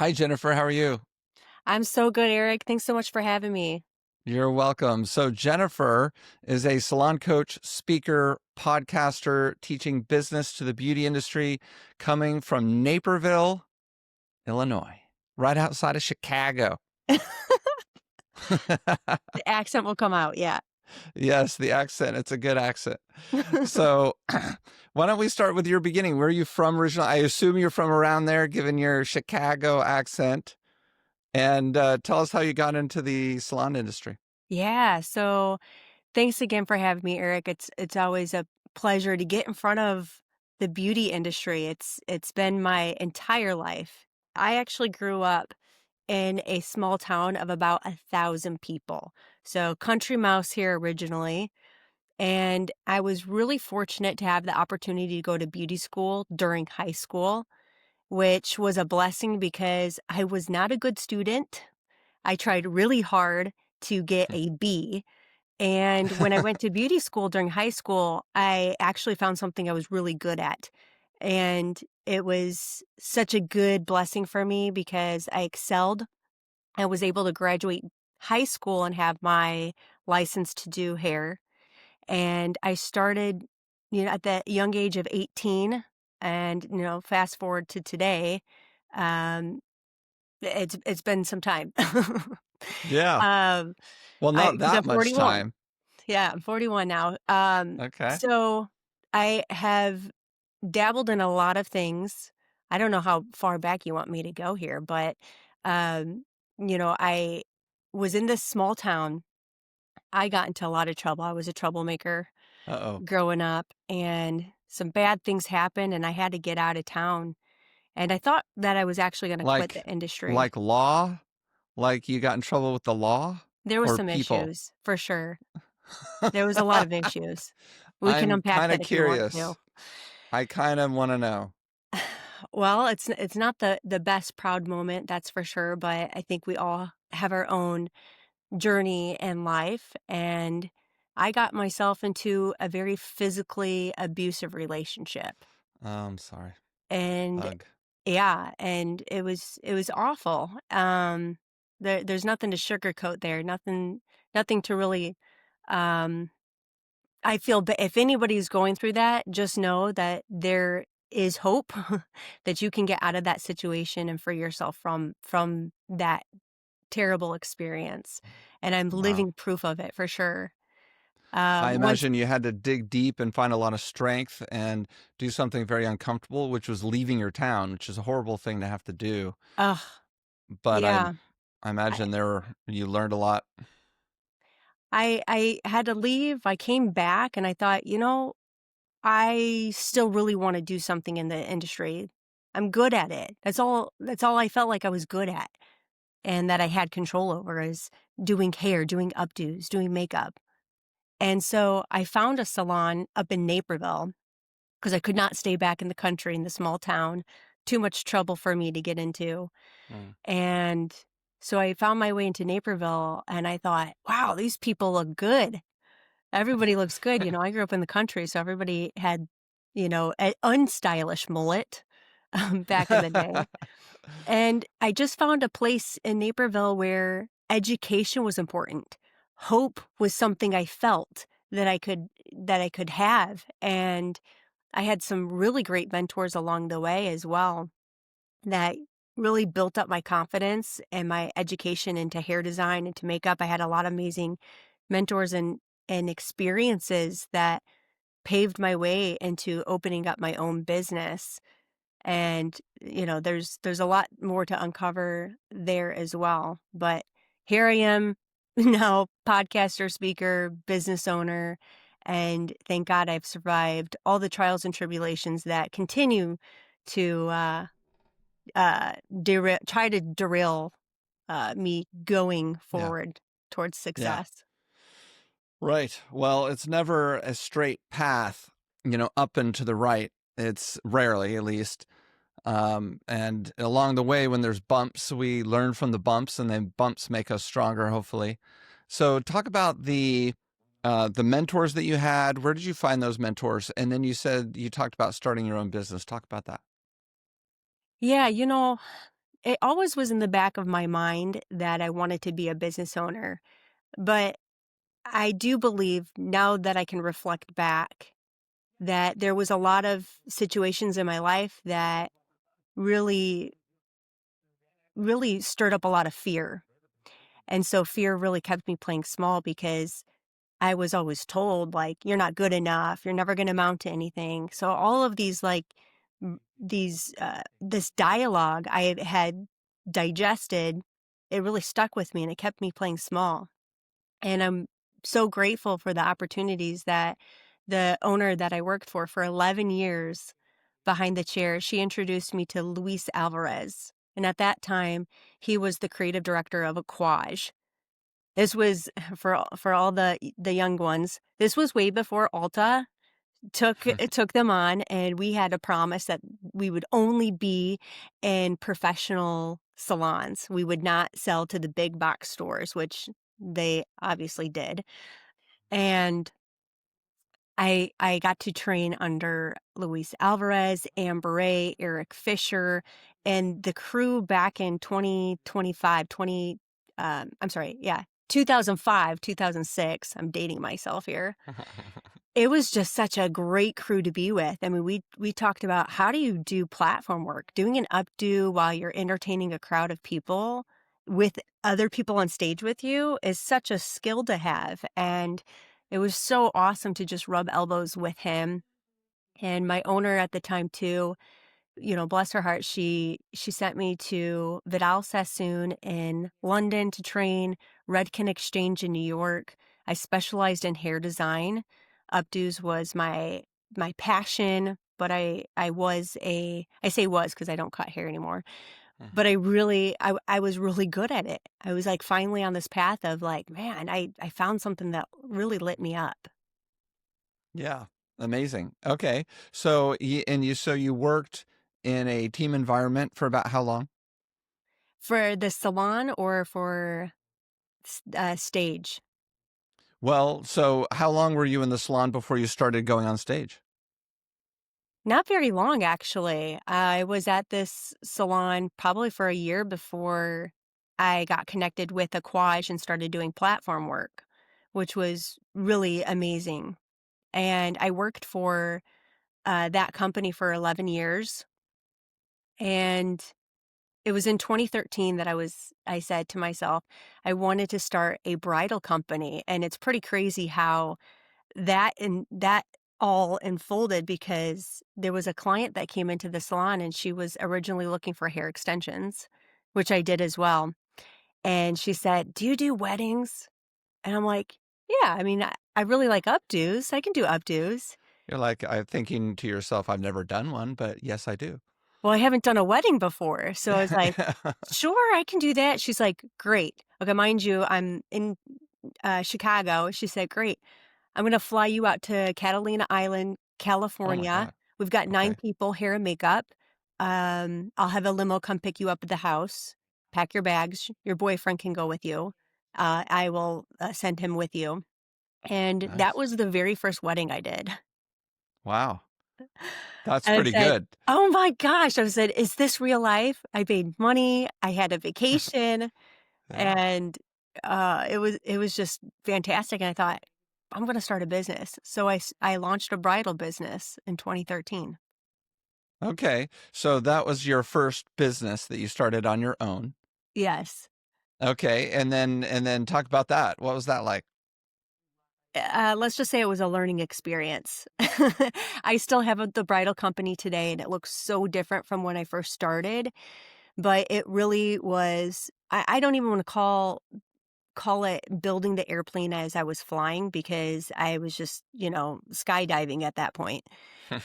Hi, Jennifer. How are you? I'm so good, Eric. Thanks so much for having me. You're welcome. So, Jennifer is a salon coach, speaker, podcaster, teaching business to the beauty industry, coming from Naperville, Illinois, right outside of Chicago. The accent will come out, yeah. Yes, the accent. It's a good accent. So, why don't we start with your beginning? Where are you from originally? I assume you're from around there, given your Chicago accent. And tell us how you got into the salon industry. Yeah, so thanks again for having me, Eric. It's always a pleasure to get in front of the beauty industry. It's been my entire life. I actually grew up in a small town of about 1,000 people. So country mouse here originally, and I was really fortunate to have the opportunity to go to beauty school during high school, which was a blessing because I was not a good student. I tried really hard to get a B. And when I went to beauty school during high school, I actually found something I was really good at. And it was such a good blessing for me because I excelled. I was able to graduate high school and have my license to do hair. And I started, at the young age of 18. And, fast forward to today, um, it's been some time. Yeah. Um, Well, not because that I'm much 41. time. Yeah, I'm 41 now. Okay. So I have dabbled in a lot of things. I don't know how far back you want me to go here, but, um, I was in this small town. I got into a lot of trouble. I was a troublemaker Uh-oh. growing up, and some bad things happened, and I had to get out of town. And I thought that I was actually gonna quit Like the industry. like law? Like you got in trouble with the law There was or some people? issues, for sure. There was a lot of issues. We can I'm unpack kinda that if you want to. curious. I kind of wanna know. Well, it's not the best proud moment, that's for sure, but I think we all have our own journey in life, and I got myself into a very physically abusive relationship. Oh, I'm sorry. And Ugh. yeah, and it was awful. There's nothing to sugarcoat there, nothing to really um I feel if anybody's going through that, just know that there is hope that you can get out of that situation and free yourself from that terrible experience. And I'm Wow. living proof of it for sure. I Once imagine you had to dig deep and find a lot of strength and do something very uncomfortable, which was leaving your town, which is a horrible thing to have to do. ugh, But yeah. I I imagine you learned a lot. I had to leave. I came back and I thought, I still really want to do something in the industry. I'm good at it. That's all I felt like I was good at and that I had control over is doing hair, doing updos, doing makeup. And so I found a salon up in Naperville because I could not stay back in the country in the small town. Too much trouble for me to get into. Mm. And so I found my way into Naperville and I thought, wow, these people look good. Everybody looks good. I grew up in the country, so everybody had, an unstylish mullet back in the day. And I just found a place in Naperville where education was important. Hope was something I felt that I could have, and I had some really great mentors along the way as well that really built up my confidence and my education into hair design, into makeup. I had a lot of amazing mentors and experiences that paved my way into opening up my own business. And, there's a lot more to uncover there as well. But here I am now, podcaster, speaker, business owner, and thank God I've survived all the trials and tribulations that continue to try to derail me going Yeah. forward towards Yeah. success. Right. Well, it's never a straight path, up and to the right. It's rarely, at least. And along the way, when there's bumps, we learn from the bumps, and then bumps make us stronger, hopefully. So, talk about the mentors that you had. Where did you find those mentors? And then you said you talked about starting your own business. Talk about that. Yeah, it always was in the back of my mind that I wanted to be a business owner. But I do believe now that I can reflect back that there was a lot of situations in my life that really, really stirred up a lot of fear. And so fear really kept me playing small because I was always told, like, you're not good enough, you're never going to amount to anything. So all of these, like, this dialogue I had digested, it really stuck with me and it kept me playing small. And I'm so grateful for the opportunities that the owner that I worked for 11 years behind the chair, she introduced me to Luis Alvarez. And at that time, he was the creative director of Aquage. This was for all the young ones. This was way before Ulta took them on, and we had a promise that we would only be in professional salons. We would not sell to the big box stores, which they obviously did. And I got to train under Luis Alvarez, Amber, Eric Fisher, and the crew back in 2025, 20, I'm sorry, yeah, 2005, 2006. I'm dating myself here. It was just such a great crew to be with. I mean, we talked about how do you do platform work? Doing an updo while you're entertaining a crowd of people with other people on stage with you is such a skill to have. And it was so awesome to just rub elbows with him. And my owner at the time too, bless her heart, she sent me to Vidal Sassoon in London to train, Redken Exchange in New York. I specialized in hair design. Updos was my passion, but I say was because I don't cut hair anymore. But I was really good at it. I was like finally on this path of like, man, I found something that really lit me up. Yeah, amazing. Okay. So you worked in a team environment for about how long? For the salon or for stage? Well, so how long were you in the salon before you started going on stage? Not very long, actually. I was at this salon probably for a year before I got connected with Aquage and started doing platform work, which was really amazing. And I worked for that company for 11 years. And it was in 2013 that I said to myself, I wanted to start a bridal company. And it's pretty crazy how that all unfolded because there was a client that came into the salon and she was originally looking for hair extensions, which I did as well. And she said, "Do you do weddings?" And I'm like, "Yeah, I mean, I really like updos. I can do updos." You're like, I'm thinking to yourself, I've never done one, but yes, I do. Well, I haven't done a wedding before. So I was like, "Sure, I can do that." She's like, "Great." Okay, mind you, I'm in Chicago. She said, "Great. I'm going to fly you out to Catalina Island, Oh my California. God. We've got 9 Okay. people, hair and makeup. I'll have a limo come pick you up at the house. Pack your bags. Your boyfriend can go with you. I will send him with you." And that Nice. was the very first wedding I did. Wow. That's And I pretty said, good. "Oh my gosh." I said, "Is this real life?" I paid money. I had a vacation. Yeah. And, it was just fantastic, and I thought, "I'm gonna start a business." So I launched a bridal business in 2013. Okay. So that was your first business that you started on your own. Yes. Okay. And then talk about that. What was that like? Let's just say it was a learning experience. I still have the bridal company today, and it looks so different from when I first started, but it really was I don't even wanna call it building the airplane as I was flying because I was just, skydiving at that point.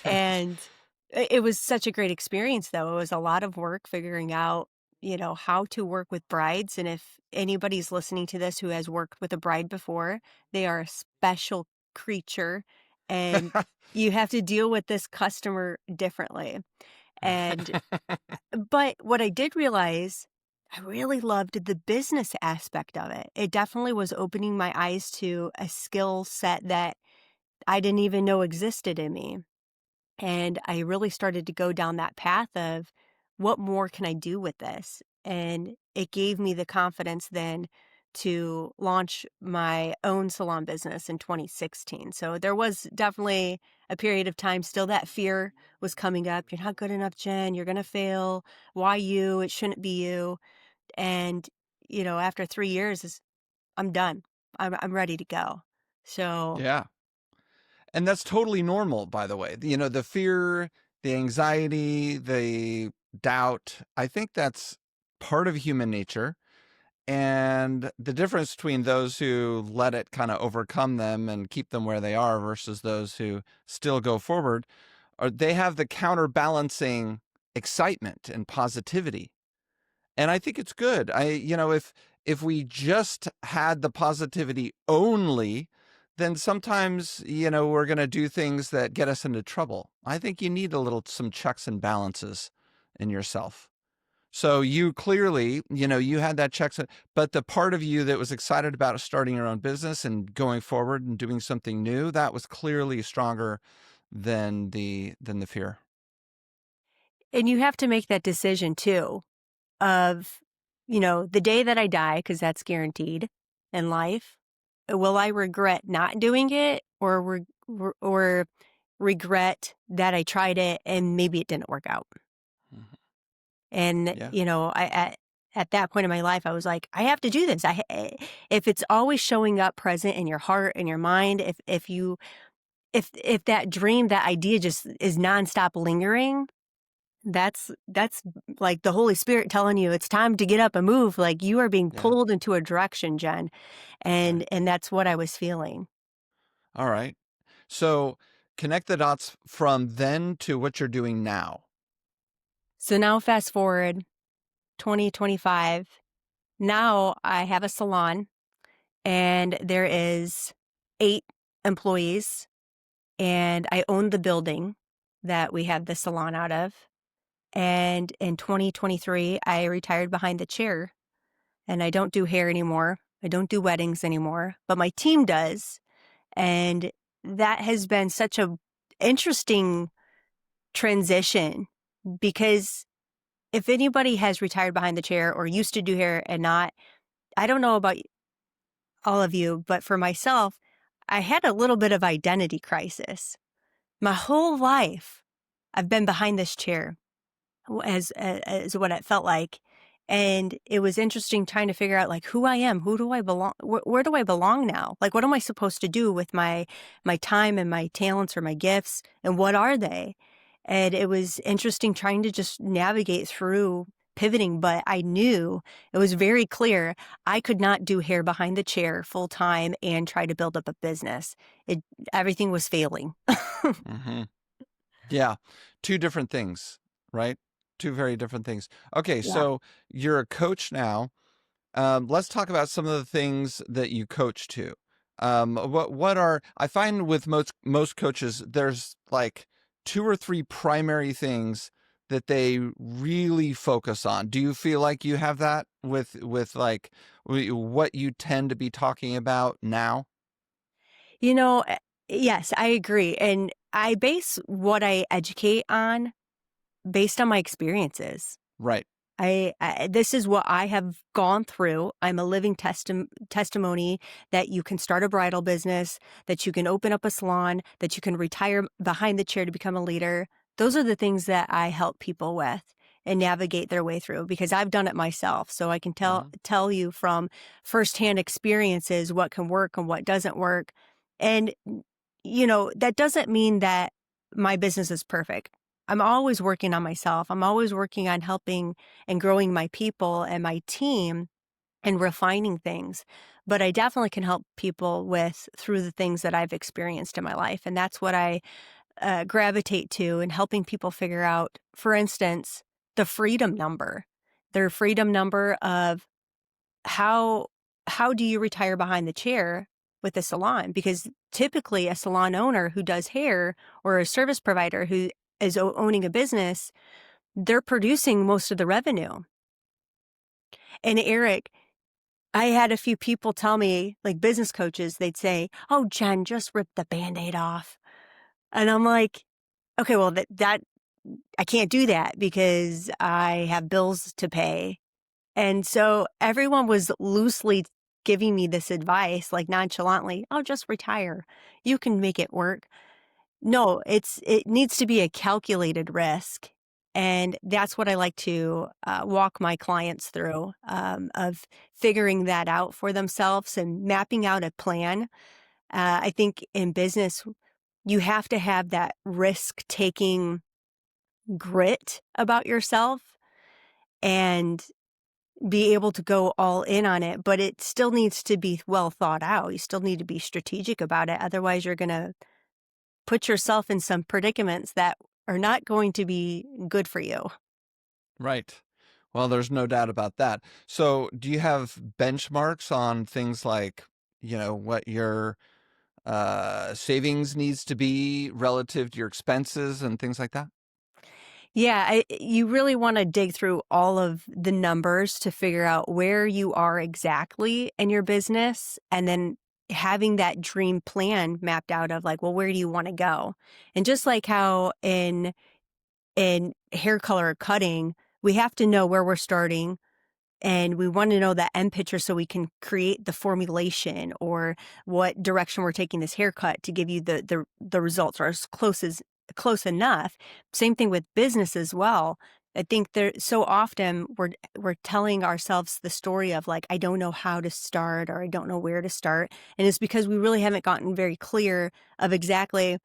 And it was such a great experience, though. It was a lot of work figuring out, how to work with brides. And if anybody's listening to this who has worked with a bride before, they are a special creature and you have to deal with this customer differently. And, but what I did realize, I really loved the business aspect of it. It definitely was opening my eyes to a skill set that I didn't even know existed in me. And I really started to go down that path of what more can I do with this? And it gave me the confidence then to launch my own salon business in 2016. So there was definitely a period of time still that fear was coming up. You're not good enough, Jen. You're going to fail. Why you? It shouldn't be you. And, after 3 years, I'm done. I'm ready to go. So, Yeah. And that's totally normal, by the way. The fear, the anxiety, the doubt, I think that's part of human nature. And the difference between those who let it kind of overcome them and keep them where they are versus those who still go forward, are they have the counterbalancing excitement and positivity. And I think it's good. If we just had the positivity only, then sometimes, we're going to do things that get us into trouble. I think you need some checks and balances in yourself. So you clearly, you had that checks, but the part of you that was excited about starting your own business and going forward and doing something new, that was clearly stronger than the fear. and you have to make that decision too of, the day that I die, because that's guaranteed in life, will I regret not doing it or regret that I tried it and maybe it didn't work out? Mhm. And, Yeah. at that point in my life, I was like, I have to do this. If it's always showing up present in your heart and your mind, if that dream, that idea just is nonstop lingering, that's like the Holy Spirit telling you it's time to get up and move. Like you are being Yeah. pulled into a direction, Jen. Right. And that's what I was feeling. All right. So connect the dots from then to what you're doing now. So now fast forward 2025. Now I have a salon and there is 8 employees and I own the building that we have the salon out of. And in 2023, I retired behind the chair and I don't do hair anymore. I don't do weddings anymore, but my team does. And that has been such a interesting transition because if anybody has retired behind the chair or used to do hair and not, I don't know about all of you, but for myself, I had a little bit of identity crisis. My whole life, I've been behind this chair as what it felt like. And it was interesting trying to figure out like who I am, who do I belong, where do I belong now? Like, what am I supposed to do with my time and my talents or my gifts, and what are they? And it was interesting trying to just navigate through pivoting, but I knew it was very clear I could not do hair behind the chair full time and try to build up a business. It Everything was failing. Hmm. Yeah. Two different things, right? Two very different things. Okay. Yeah. So you're a coach now. Let's talk about some of the things that you coach to. I find with most coaches, there's like 2 or 3 primary things that they really focus on. Do you feel like you have that with like what you tend to be talking about now? You know, yes, I agree. And I base what I educate on based on my experiences. Right. This is what I have gone through. I'm a living testimony that you can start a bridal business, that you can open up a salon, that you can retire behind the chair to become a leader. Those are the things that I help people with and navigate their way through because I've done it myself. So I can tell Hmm. tell you from firsthand experiences what can work and what doesn't work. And that doesn't mean that my business is perfect. I'm always working on myself. I'm always working on helping and growing my people and my team and refining things. But I definitely can help people with through the things that I've experienced in my life. And that's what I gravitate to and helping people figure out, for instance, the freedom number, their freedom number of how how do you retire behind the chair with a salon? Because typically a salon owner who does hair or a service provider who is owning a business, they're producing most of the revenue. And Eric, I had a few people tell me, like business coaches, they'd say, "Oh, Jen, just rip the Band-Aid off." And I'm like, okay, well that I can't do that because I have bills to pay And so everyone was loosely giving me this advice, like nonchalantly, "Oh, just retire. You can make it work." No, it needs to be a calculated risk, and that's what I like to, walk my clients through, of figuring that out for themselves and mapping out a plan. I think in business, you have to have that risk-taking grit about yourself and be able to go all in on it, but it still needs to be well thought out. You still need to be strategic about it, otherwise you're gonna put yourself in some predicaments that are not going to be good for you. Right. Well, there's no doubt about that. So, do you have benchmarks on things like, what your savings needs to be relative to your expenses and things like that? Yeah, you really want to dig through all of the numbers to figure out where you are exactly in your business and then having that dream plan mapped out of like, well, where do you want to go? And just like how in hair color cutting, we have to know where we're starting, and we want to know the end picture so we can create the formulation or what direction we're taking this haircut to give you the results, or as close enough. Same thing with business as well. I think there so often we're telling ourselves the story of like, I don't know how to start or I don't know where to start, and it's because we really haven't gotten very clear of exactly,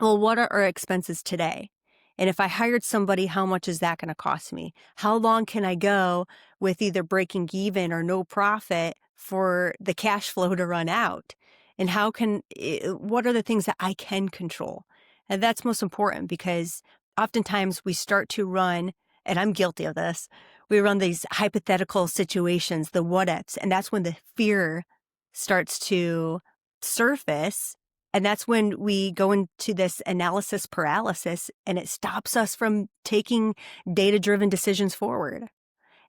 well, what are our expenses today? And if I hired somebody, how much is that going to cost me? How long can I go with either breaking even or no profit for the cash flow to run out? And what are the things that I can control? And that's most important because oftentimes we start to run, and I'm guilty of this, we run these hypothetical situations, the what ifs, and that's when the fear starts to surface, and that's when we go into this analysis paralysis, and it stops us from taking data-driven decisions forward.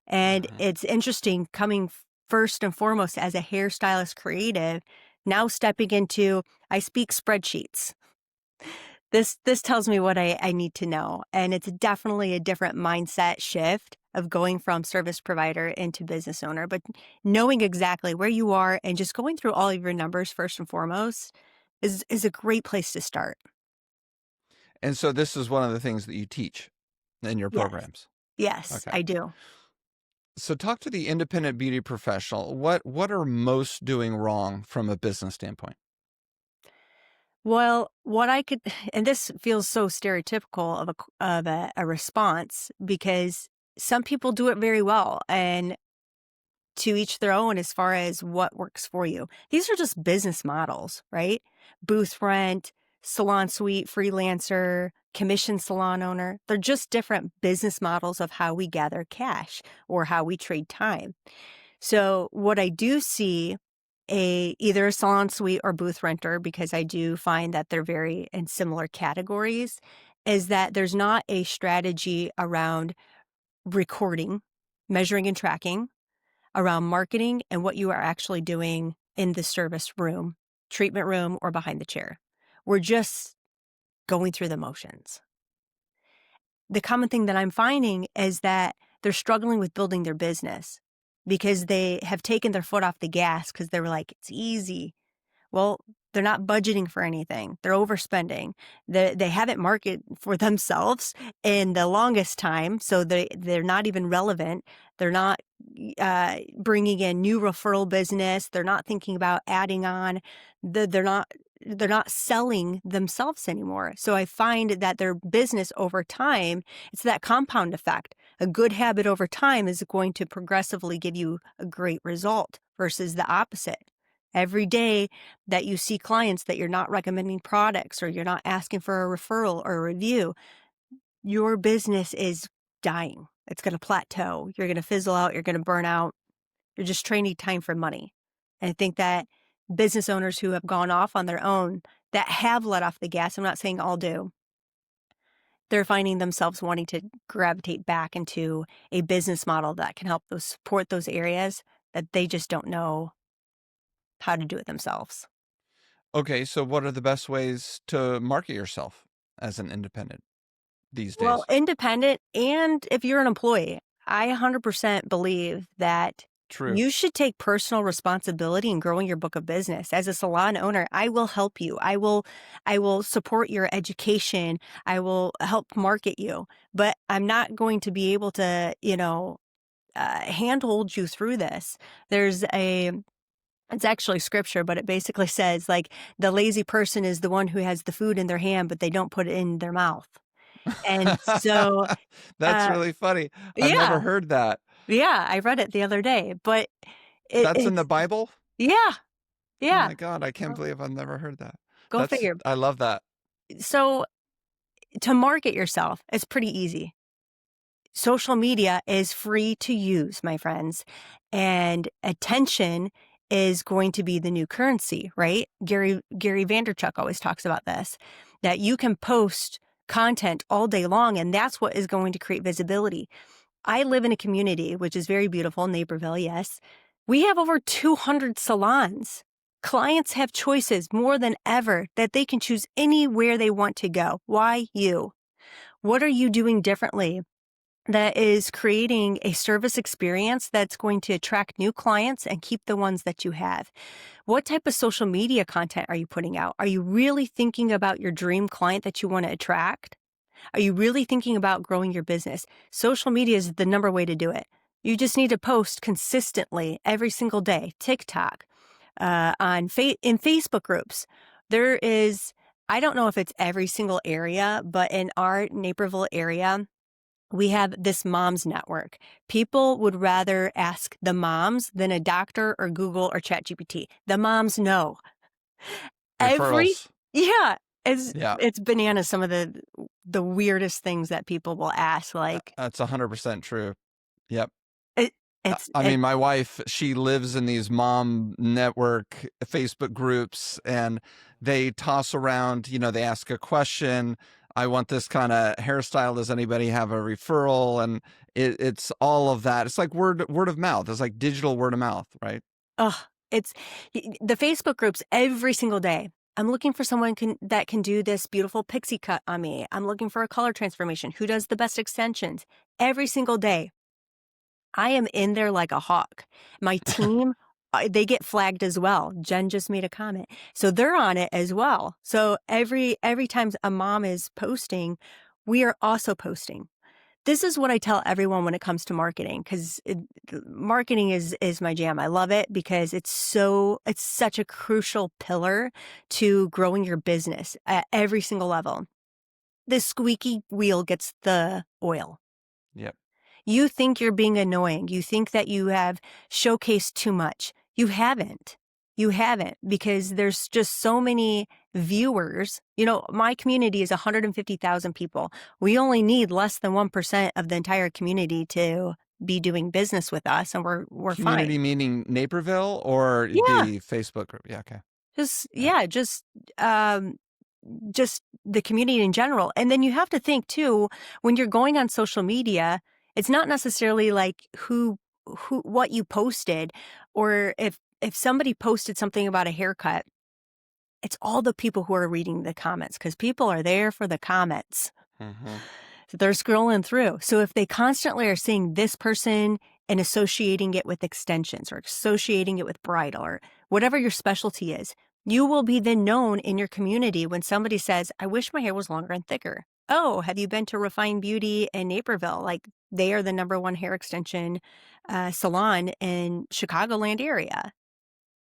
And Mhm. it's interesting coming first and foremost as a hairstylist creative, now stepping into, I speak spreadsheets. This tells me what I need to know, and it's definitely a different mindset shift of going from service provider into business owner, but knowing exactly where you are and just going through all of your numbers first and foremost is a great place to start. And so this is one of the things that you teach in your Yes. programs. Yes, Okay. I do. So talk to the independent beauty professional. What are most doing wrong from a business standpoint? Well, what I could and this feels so stereotypical of a response because some people do it very well, and to each their own as far as what works for you. These are just business models, right? Booth rent, salon suite, freelancer, commission salon owner. They're just different business models of how we gather cash or how we trade time. So what I do see, either a salon suite or booth renter, because I do find that they're very in similar categories, is that there's not a strategy around recording, measuring and tracking, around marketing and what you are actually doing in the service room, treatment room, or behind the chair. We're just going through the motions. The common thing that I'm finding is that they're struggling with building their business because they have taken their foot off the gas because they were like, it's easy. Well, they're not budgeting for anything. They're overspending. They haven't marketed for themselves in the longest time, so they're not even relevant. They're not bringing in new referral business. They're not thinking about adding on. They're not selling themselves anymore. So I find that their business over time, it's that compound effect. A good habit over time is going to progressively give you a great result versus the opposite. Every day that you see clients that you're not recommending products or you're not asking for a referral or a review, your business is dying. It's going to plateau. You're going to fizzle out. You're going to burn out. You're just trading time for money. And I think that business owners who have gone off on their own, that have let off the gas, I'm not saying all do, they're finding themselves wanting to gravitate back into a business model that can help those support those areas that they just don't know how to do it themselves. Okay, so what are the best ways to market yourself as an independent these Well, days? independent and if you're an employee, I 100% believe that True. you should take personal responsibility in growing your book of business. As a salon owner, I will help you. I will support your education. I will help market you, but I'm not going to be able to, handhold you through this. There's a it's actually scripture, but it basically says like the lazy person is the one who has the food in their hand, but they don't put it in their mouth. And so, That's uh, really funny. I've yeah, never heard that. yeah, I read it the other day, but That's in the it's Bible? yeah, Oh yeah. my God, I can't Go believe I've never heard that. go figure. I love that. So to market yourself, it's pretty easy. Social media is free to use, my friends, and attention is going to be the new currency, right? Gary Vanderchuck always talks about this, that you can post content all day long, and that's what is going to create visibility. I live in a community which is very beautiful, Naperville, yes. We have over 200 salons. Clients have choices more than ever that they can choose anywhere they want to go. Why you? What are you doing differently that is creating a service experience that's going to attract new clients and keep the ones that you have? What type of social media content are you putting out? Are you really thinking about your dream client that you want to attract? Are you really thinking about growing your business? Social media is the number way to do it. You just need to post consistently every single day. TikTok, in Facebook groups. There is, I don't know if it's every single area, but in our Naperville area, we have this moms network. People would rather ask the moms than a doctor or Google or ChatGPT. The moms know every, Referrals. yeah, it's Yeah. it's bananas. Some of the weirdest things that people will ask, like That's 100% true. Yep. it, it's I it, mean, my wife, she lives in these mom network Facebook groups, and they toss around, they ask a question. I want this kind of hairstyle. Does anybody have a referral? And it's all of that. It's like word of mouth. It's like digital word of mouth, right? ugh, it's the Facebook groups every single day. I'm looking for someone that can do this beautiful pixie cut on me. I'm looking for a color transformation. Who does the best extensions? Every single day. I am in there like a hawk. My team, they get flagged as well. Jen just made a comment. So they're on it as well. So every time a mom is posting, we are also posting. This is what I tell everyone when it comes to marketing, because marketing is my jam. I love it because it's such a crucial pillar to growing your business at every single level. The squeaky wheel gets the oil. Yep. You think you're being annoying. You think that you have showcased too much. You haven't. You haven't, because there's just so many viewers. My community is 150,000 people. We only need less than 1% of the entire community to be doing business with us, and we're fine. Community meaning Naperville or Yeah. the Facebook group? Yeah. Okay. Just Yeah. yeah, um just the community in general. And then you have to think too, when you're going on social media, it's not necessarily like what you posted, or if somebody posted something about a haircut, it's all the people who are reading the comments, because people are there for the comments. Hmm. They're scrolling through. So if they constantly are seeing this person and associating it with extensions or associating it with bridal or whatever your specialty is, you will be then known in your community when somebody says, I wish my hair was longer and thicker. Oh, have you been to Refined Beauty in Naperville? Like, they are the number one hair extension salon in Chicagoland area.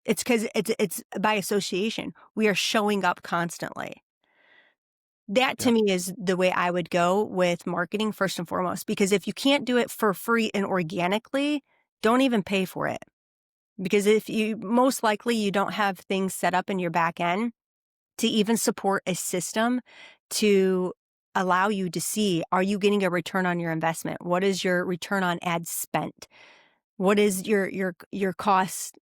It's because it's by association. We are showing up constantly. That to Yep. me is the way I would go with marketing first and foremost, because if you can't do it for free and organically, don't even pay for it. Because if you, most likely you don't have things set up in your back end to even support a system to allow you to see, are you getting a return on your investment? What is your return on ad spent? What is your cost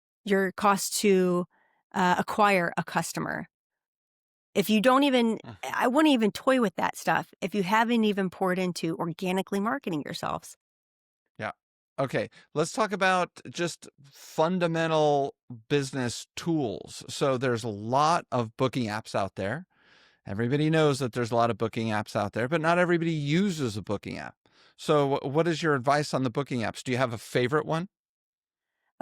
to acquire a customer? If you don't even, Mhm. I wouldn't even toy with that stuff if you haven't even poured into organically marketing yourselves. Yeah. Okay. Let's talk about just fundamental business tools. So there's a lot of booking apps out there. Everybody knows that there's a lot of booking apps out there, but not everybody uses a booking app. So what is your advice on the booking apps? Do you have a favorite one?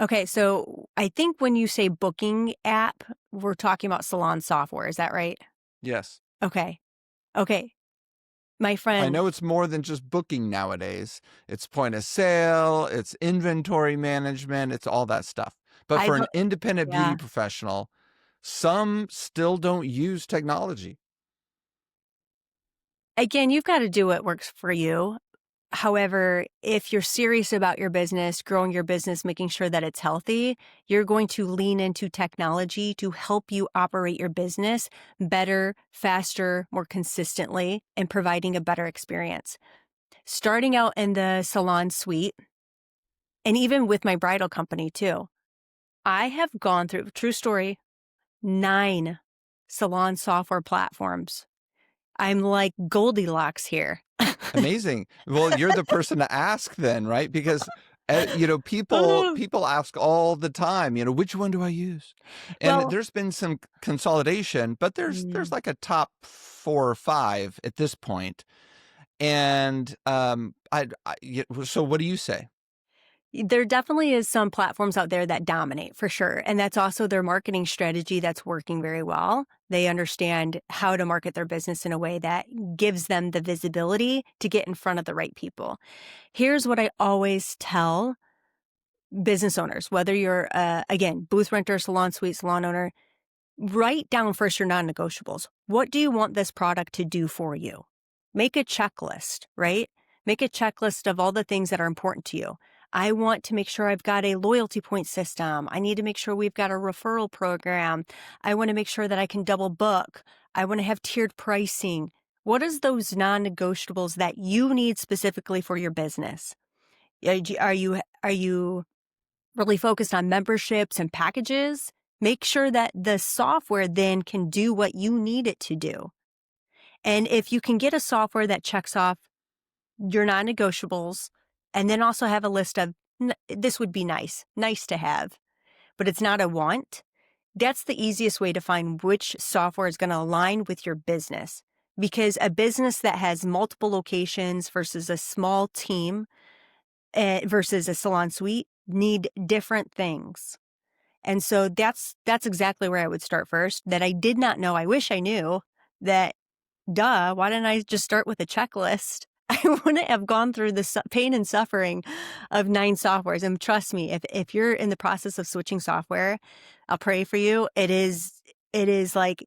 Okay, so I think when you say booking app, we're talking about salon software. Is that right? Yes. Okay. Okay. My I friend, know it's more than just booking nowadays. It's point of sale, it's inventory management, it's all that stuff. But for I've, an independent beauty yeah. professional, some still don't use technology. Again, you've got to do what works for you. However, if you're serious about your business, growing your business, making sure that it's healthy, you're going to lean into technology to help you operate your business better, faster, more consistently, and providing a better experience. Starting out in the salon suite, and even with my bridal company too, I have gone through, true story, 9 salon software platforms. I'm like Goldilocks here. Amazing. Well, you're the person to ask then, right? Because people Oh. people ask all the time, which one do I use? And Well, there's been some consolidation, but there's mm, like a top 4 or 5 at this point. And so what do you say? there definitely is some platforms out there that dominate for sure. And that's also their marketing strategy that's working very well. They understand how to market their business in a way that gives them the visibility to get in front of the right people. Here's what I always tell business owners, whether you're, again, booth renter, salon suite, salon owner, write down first your non negotiables. What do you want this product to do for you? Make a checklist, right? Make a checklist of all the things that are important to you. I want to make sure I've got a loyalty point system. I need to make sure we've got a referral program. I want to make sure that I can double book. I want to have tiered pricing. What is those non negotiables that you need specifically for your business? Are you really focused on memberships and packages? Make sure that the software then can do what you need it to do. And if you can get a software that checks off your non-negotiables and then also have a list of this would be nice to have, but it's not a want, that's the easiest way to find which software is going to align with your business. Because a business that has multiple locations versus a small team versus a salon suite need different things. And so that's exactly where I would start first, that I did not know. I wish I knew that, duh, why didn't I just start with a checklist? I wouldn't have gone through the pain and suffering of 9 softwares. And trust me, if you're in the process of switching software, I'll pray for you. It is like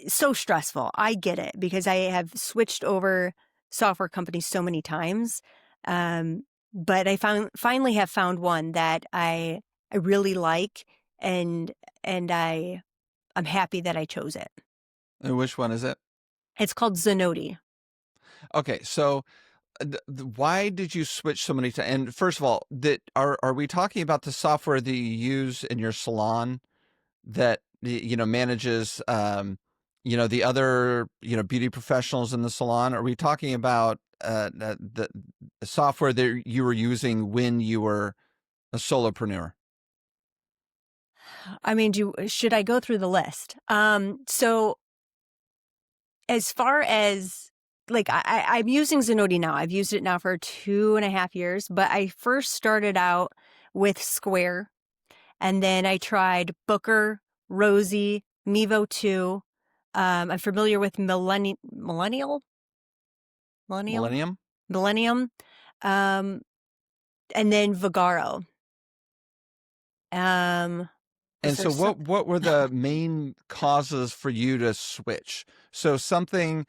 so stressful. I get it because I have switched over software companies so many times. Um, but I finally have found one that I really like, and I'm happy that I chose it. And which one is it? It's called Zenoti. Okay, so why did you switch so many times? And first of all, that are we talking about the software that you use in your salon that manages the other beauty professionals in the salon? Are we talking about the software that you were using when you were a solopreneur? I mean, should I go through the list? So as far as like I'm using Zenoti now. I've used it now for 2.5 years, but I first started out with Square, and then I tried Booker, Rosie, Mevo 2. I'm familiar with Millennial, Millennium? Millennium, um, and then Vagaro. Was And there so some? what were the main causes for you to switch? So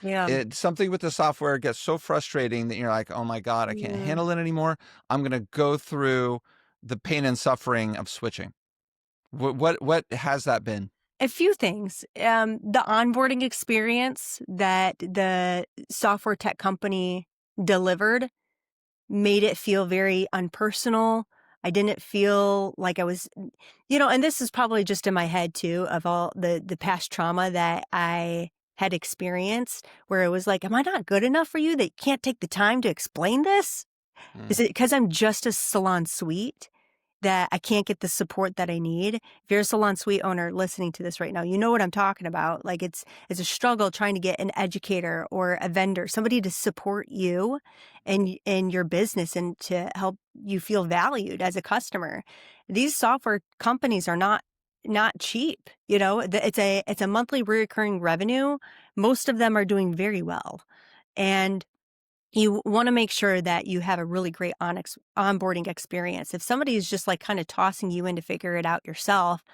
Yeah. something with the software gets so frustrating that you're like, "Oh my God, I can't Mm. handle it anymore. I'm going to go through the pain and suffering of switching." What has that been? A few things. The onboarding experience that the software tech company delivered made it feel very unpersonal. I didn't feel like I was, and this is probably just in my head too, of all the past trauma that I had experienced, where it was like, am I not good enough for you that you can't take the time to explain this? Mm. Is it because I'm just a salon suite? that I can't get the support that I need. If you're a salon suite owner listening to this right now, you know what I'm talking about. Like it's a struggle trying to get an educator or a vendor, somebody to support you and in your business and to help you feel valued as a customer. These software companies are not cheap. You know, it's a monthly recurring revenue. Most of them are doing very well. And you want to make sure that you have a really great onboarding experience. If somebody is just like kind of tossing you in to figure it out yourself,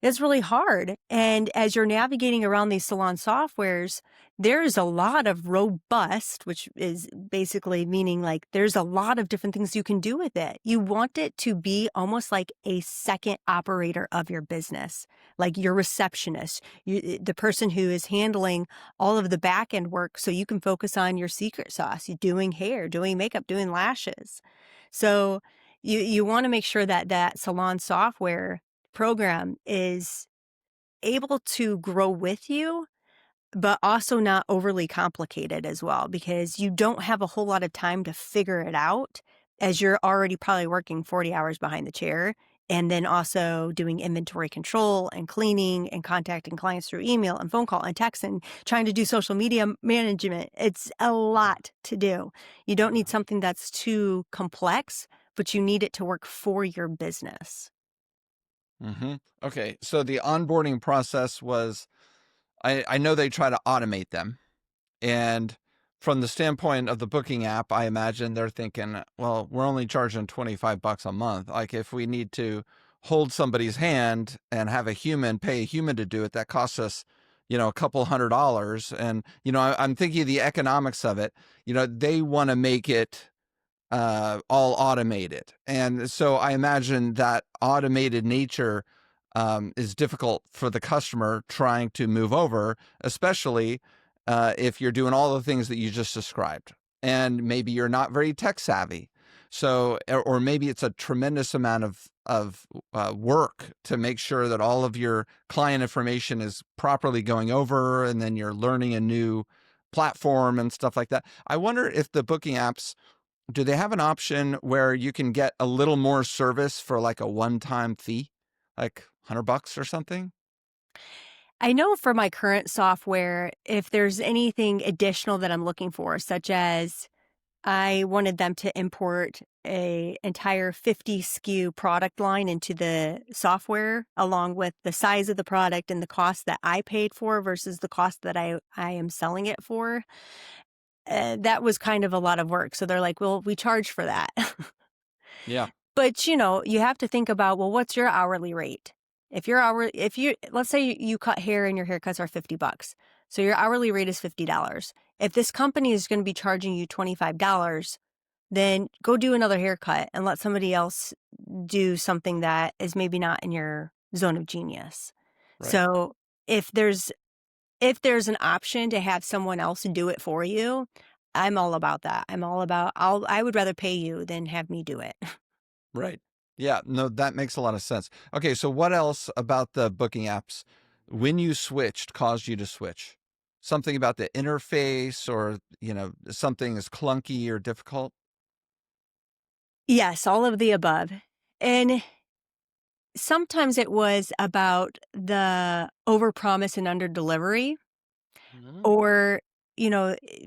it's really hard. And as you're navigating around these salon softwares, there's a lot of robust, which is basically meaning like there's a lot of different things you can do with it. You want it to be almost like a second operator of your business, like your receptionist, the person who is handling all of the back end work so you can focus on your secret sauce, you doing hair, doing makeup, doing lashes. So you want to make sure that that salon software program is able to grow with you, but also not overly complicated as well, because you don't have a whole lot of time to figure it out as you're already probably working 40 hours behind the chair and then also doing inventory control and cleaning and contacting clients through email and phone call and text and trying to do social media management. It's a lot to do. You don't need something that's too complex, but you need it to work for your business. Mm-hmm. Okay, so the onboarding process was, I know they try to automate them. And from the standpoint of the booking app, I imagine they're thinking, well, we're only charging $25 a month. Like if we need to hold somebody's hand and have a human pay a human to do it, that costs us, a couple $100. And, I'm thinking of the economics of it. They want to make it all automated. And so I imagine that automated nature is difficult for the customer trying to move over, especially if you're doing all the things that you just described. And maybe you're not very tech savvy. So, or maybe it's a tremendous amount of work to make sure that all of your client information is properly going over, and then you're learning a new platform and stuff like that. I wonder if the booking apps, do they have an option where you can get a little more service for like a one-time fee, like $100 or something? I know for my current software, if there's anything additional that I'm looking for, such as I wanted them to import a entire 50 SKU product line into the software, along with the size of the product and the cost that I paid for versus the cost that I am selling it for. That was kind of a lot of work. So they're like, well, we charge for that. Yeah. But, you have to think about, well, what's your hourly rate? If you, let's say you cut hair and your haircuts are $50. So your hourly rate is $50. If this company is going to be charging you $25, then go do another haircut and let somebody else do something that is maybe not in your zone of genius. Right. So if there's if there's an option to have someone else do it for you, I'm all about that. I would rather pay you than have me do it. Right. Yeah. No, that makes a lot of sense. Okay. So what else about the booking apps when you switched caused you to switch? Something about the interface, or, something is clunky or difficult? Yes, all of the above. And sometimes it was about the overpromise and underdelivery, Mhm. or,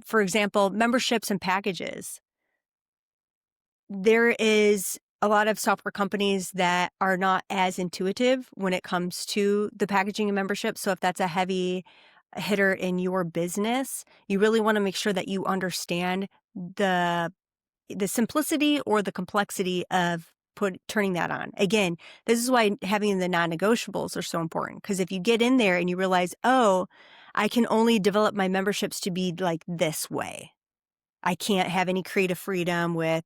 for example, memberships and packages. There is a lot of software companies that are not as intuitive when it comes to the packaging and membership. So if that's a heavy hitter in your business, you really want to make sure that you understand the simplicity or the complexity of turning that on. Again, this is why having the non-negotiables are so important, because if you get in there and you realize, oh, I can only develop my memberships to be like this way. I can't have any creative freedom with,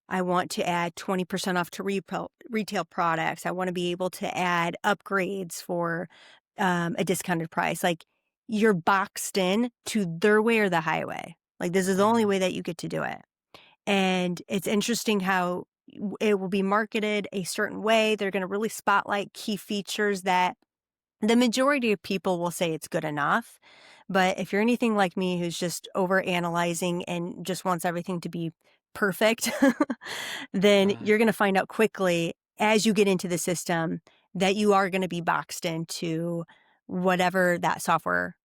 I want to add 20% off to retail products. I want to be able to add upgrades for a discounted price. Like, you're boxed in to their way or the highway. Like, this is the only Mhm. way that you get to do it. And it's interesting how it will be marketed a certain way. They're going to really spotlight key features that the majority of people will say it's good enough. But if you're anything like me who's just over analyzing and just wants everything to be perfect, then Mhm. you're going to find out quickly as you get into the system, that you are going to be boxed into whatever that software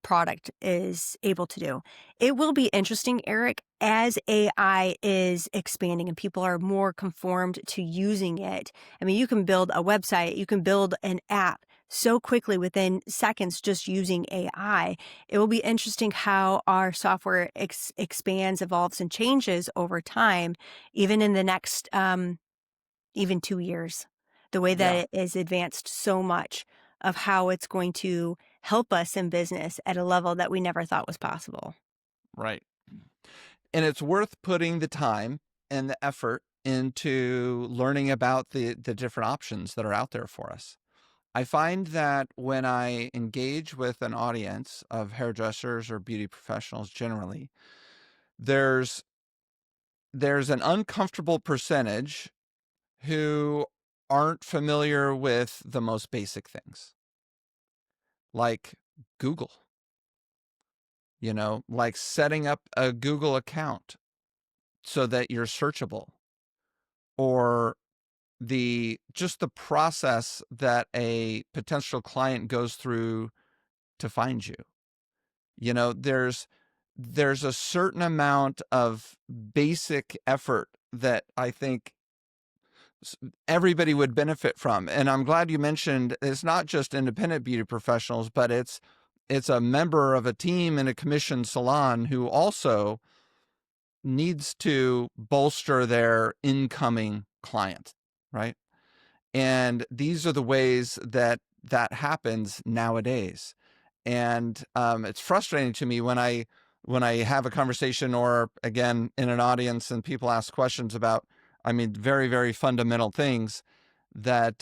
product is able to do. It will be interesting, Eric, as AI is expanding and people are more conformed to using it. I mean, you can build a website, you can build an app so quickly within seconds just using AI. It will be interesting how our software expands, evolves, and changes over time, even in the next even 2 years. The way that Yeah, it is advanced so much of how it's going to help us in business at a level that we never thought was possible. right. And it's worth putting the time and the effort into learning about the different options that are out there for us. I find that when I engage with an audience of hairdressers or beauty professionals generally, there's there's an uncomfortable percentage who aren't familiar with the most basic things, like Google, like setting up a Google account so that you're searchable, or the process that a potential client goes through to find you. There's a certain amount of basic effort that I think everybody would benefit from. And I'm glad you mentioned it's not just independent beauty professionals, but it's a member of a team in a commissioned salon who also needs to bolster their incoming client, right? And these are the ways that that happens nowadays. And it's frustrating to me when I have a conversation, or again in an audience, and people ask questions about, I mean, very, very fundamental things that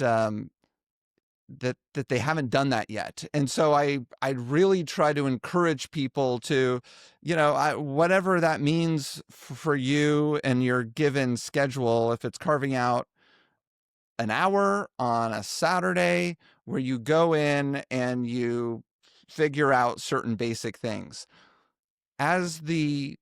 that they haven't done that yet. And so I really try to encourage people to, whatever that means for you and your given schedule, if it's carving out an hour on a Saturday where you go in and you figure out certain basic things. As the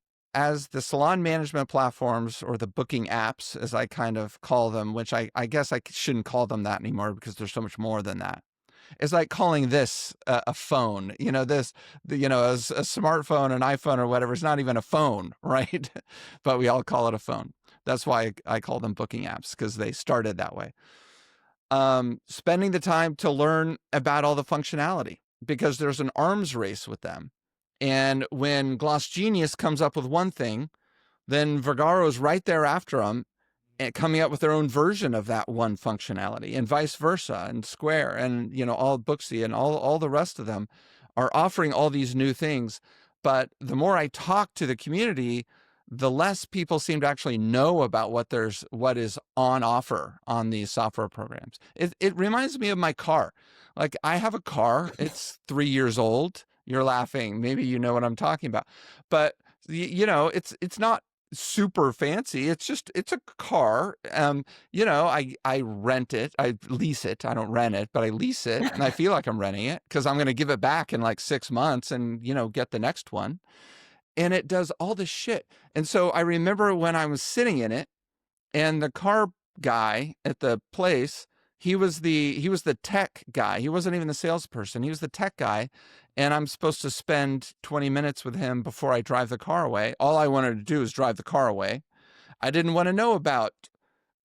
salon management platforms, or the booking apps, as I kind of call them, which I guess I shouldn't call them that anymore because there's so much more than that. It's like calling this a phone, a smartphone, an iPhone or whatever. It's not even a phone, right? But we all call it a phone. That's why I call them booking apps, because they started that way. Spending the time to learn about all the functionality, because there's an arms race with them. And when Gloss Genius comes up with one thing, then Vergaro's right there after them, and coming up with their own version of that one functionality, and vice versa, and Square, and all Booksy, and all the rest of them are offering all these new things. But the more I talk to the community, the less people seem to actually know about what is on offer on these software programs. It reminds me of my car. Like, I have a car, it's 3 years old. You're laughing. Maybe you know what I'm talking about. But it's not super fancy. It's a car. I rent it. I lease it. I don't rent it, but I lease it, and I feel like I'm renting it because I'm going to give it back in like 6 months and get the next one. And it does all this shit. And so I remember when I was sitting in it, and the car guy at the place, he was the tech guy. He wasn't even the salesperson. He was the tech guy. And I'm supposed to spend 20 minutes with him before I drive the car away. All I wanted to do is drive the car away. I didn't want to know about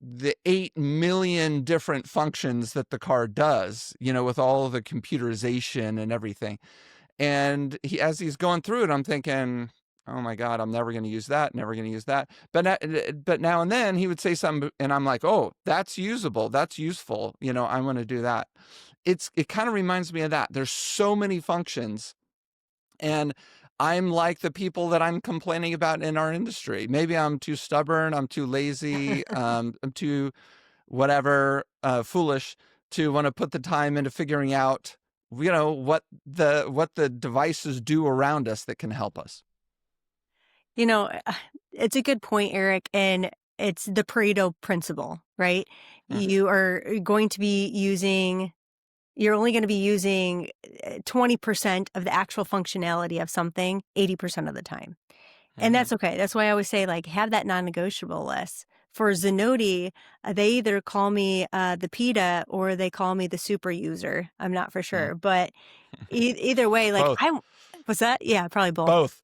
the 8 million different functions that the car does, with all of the computerization and everything. And as he's going through it, I'm thinking, oh my God, I'm never going to use that, never going to use that. But now and then he would say something, and I'm like, oh, that's usable, that's useful. I want to do that. It kind of reminds me of that. There's so many functions, and I'm like the people that I'm complaining about in our industry. Maybe I'm too stubborn, I'm too lazy, I'm too whatever, foolish to want to put the time into figuring out what the devices do around us that can help us. You know, it's a good point, Eric, and it's the Pareto principle, right? Mhm. You are going to be using You're only gonna be using 20% of the actual functionality of something 80% of the time. And Mhm. that's okay. That's why I always say, like, have that non-negotiable list. for Zenoti, they either call me the PETA or they call me the super user. I'm not for Mm. sure, but either way, like Both. I'm. What's that? Yeah, probably both. Both.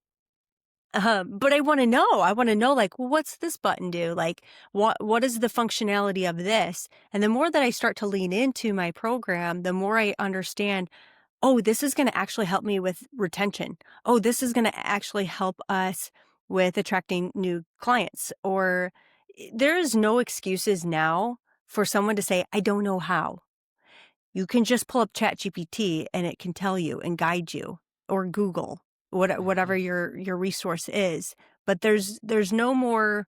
But I want to know. I want to know, like, well, what's this button do? Like, what is the functionality of this? And the more that I start to lean into my program, the more I understand. Oh, this is going to actually help me with retention. Oh, this is going to actually help us with attracting new clients. Or there is no excuses now for someone to say, I don't know how. You can just pull up ChatGPT and it can tell you and guide you, or Google, whatever Mhm. your resource is. But there's no more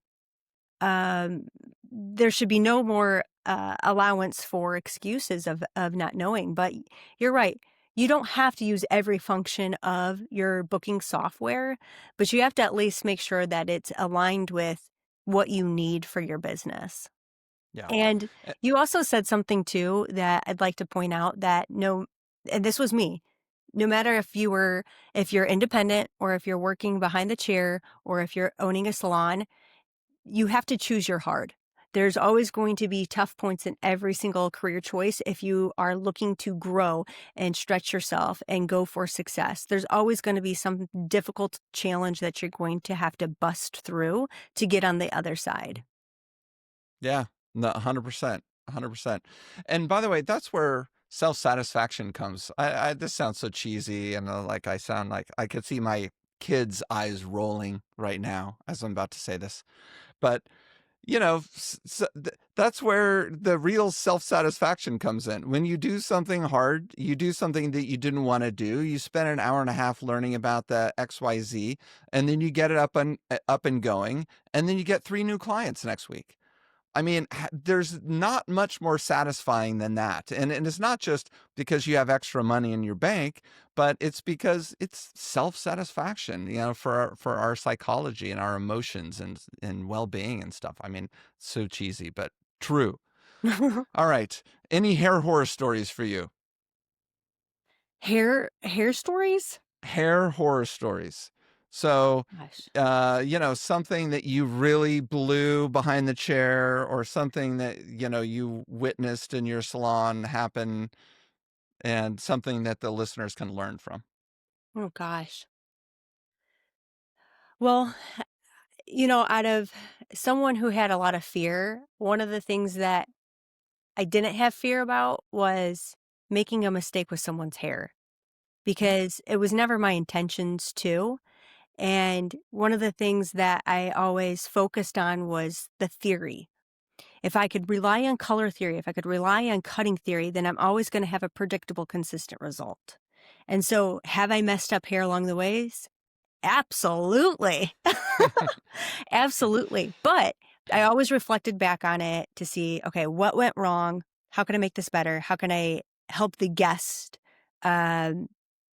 there should be no more allowance for excuses of not knowing. But you're right. You don't have to use every function of your booking software, but you have to at least make sure that it's aligned with what you need for your business. Yeah. And Eh, you also said something too that I'd like to point out, that no, and this was me, no matter if you're independent or if you're working behind the chair or if you're owning a salon, you have to choose your hard. There's always going to be tough points in every single career choice if you are looking to grow and stretch yourself and go for success. There's always going to be some difficult challenge that you're going to have to bust through to get on the other side. Yeah. No, 100%. 100%. And by the way, that's where self-satisfaction comes. This sounds so cheesy, and like I sound like I could see my kids' eyes rolling right now as I'm about to say this. But that's where the real self-satisfaction comes in. When you do something hard, you do something that you didn't want to do, you spend an hour and a half learning about the XYZ, and then you get it up and going, and then you get 3 new clients next week. I mean, there's not much more satisfying than that. And it's not just because you have extra money in your bank, but it's because it's self-satisfaction, for our psychology and our emotions and well-being and stuff. I mean, so cheesy, but true. All right. Any hair horror stories for you? Hair stories? Hair horror stories. So, Gosh. something that you really blew behind the chair, or something that, you witnessed in your salon happen, and something that the listeners can learn from. Oh gosh. Well, out of someone who had a lot of fear, one of the things that I didn't have fear about was making a mistake with someone's hair, because it was never my intentions to. And one of the things that I always focused on was the theory. If I could rely on color theory, if I could rely on cutting theory, then I'm always going to have a predictable, consistent result. And so, have I messed up hair along the ways? Absolutely. Absolutely. But I always reflected back on it to see, okay, what went wrong? How can I make this better? How can I help the guest um,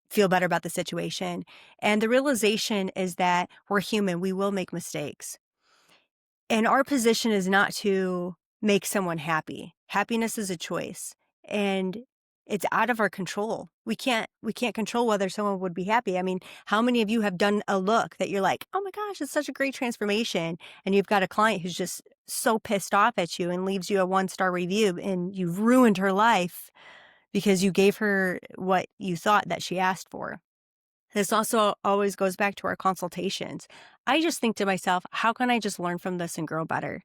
feel better about the situation? And the realization is that we're human. We will make mistakes. And our position is not to make someone happy. Happiness is a choice, and it's out of our control. We can't control whether someone would be happy. I mean, how many of you have done a look that you're like, "Oh my gosh, it's such a great transformation," and you've got a client who's just so pissed off at you and leaves you a 1-star review, and you've ruined her life because you gave her what you thought that she asked for. This also always goes back to our consultations. I just think to myself, how can I just learn from this and grow better?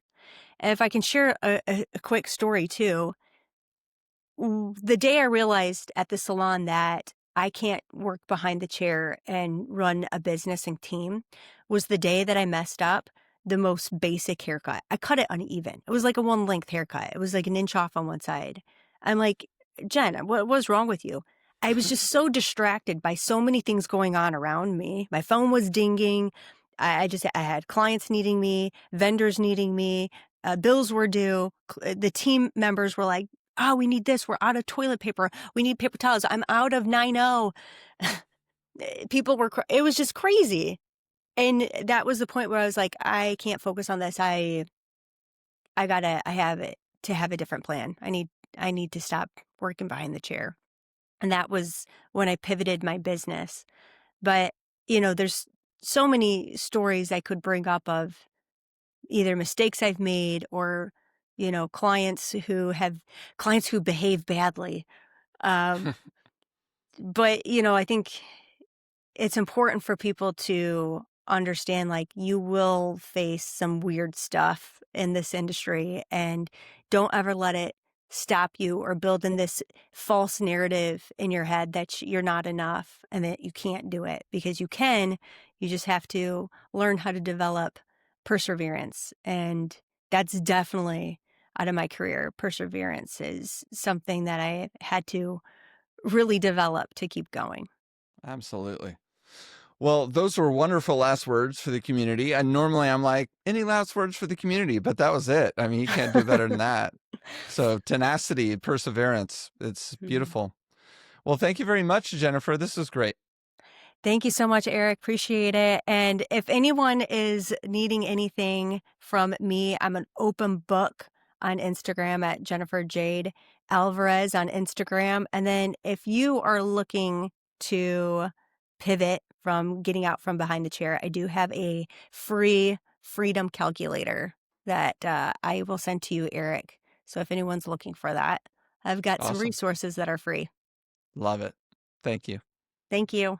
And if I can share a quick story too, the day I realized at the salon that I can't work behind the chair and run a business and team was the day that I messed up the most basic haircut. I cut it uneven. It was like a one length haircut. It was like an inch off on one side. I'm like, Jen, what was wrong with you? I was just so distracted by so many things going on around me. My phone was dinging. I had clients needing me, vendors needing me, bills were due. The team members were like, oh, we need this. We're out of toilet paper. We need paper towels. I'm out of 9-0. People were, it was just crazy. And that was the point where I was like, I can't focus on this. I have it to have a different plan. I need to stop working behind the chair. And that was when I pivoted my business. But, there's so many stories I could bring up of either mistakes I've made or, clients who behave badly. Um, but, I think it's important for people to understand, like, you will face some weird stuff in this industry, and don't ever let it stop you or build in this false narrative in your head that you're not enough and that you can't do it, because you can. You just have to learn how to develop perseverance. And that's definitely out of my career. Perseverance is something that I had to really develop to keep going. Absolutely. Well, those were wonderful last words for the community. And normally I'm like, any last words for the community? But that was it. I mean, you can't do better than that. So tenacity, perseverance, it's Mhm. beautiful. Well, thank you very much, Jennifer. This was great. Thank you so much, Eric. Appreciate it. And if anyone is needing anything from me, I'm an open book on Instagram at Jennifer Jade Alvarez on Instagram. And then if you are looking to pivot from getting out from behind the chair, I do have a free freedom calculator that I will send to you, Eric. So if anyone's looking for that, I've got some Awesome. resources that are free. Love it. Thank you. Thank you.